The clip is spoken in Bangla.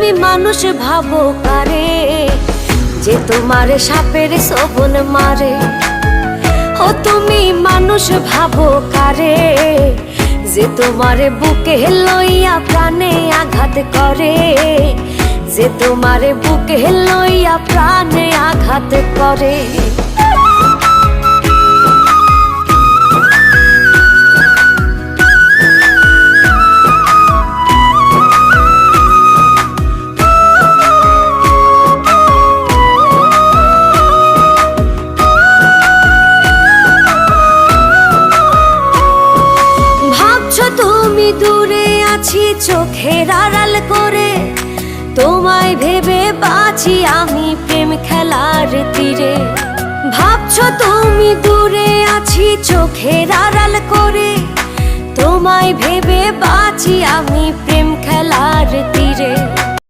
তুমি মানুষ ভাবো কারে, যে তোমারে সাপের শোভন মারে। ও তুমি মানুষ ভাবো কারে, যে তোমারে বুকে লইয়া প্রাণে আঘাত করে, যে তোমারে বুকে লইয়া প্রাণে আঘাত করে। তুমি দূরে আছি চোখের আড়াল করে, তোমায় ভেবে বাঁচি আমি প্রেম খেলার তীরে। ভাবছো তুমি দূরে আছি চোখের আড়াল করে, তোমায় ভেবে বাঁচি আমি প্রেম খেলার তীরে।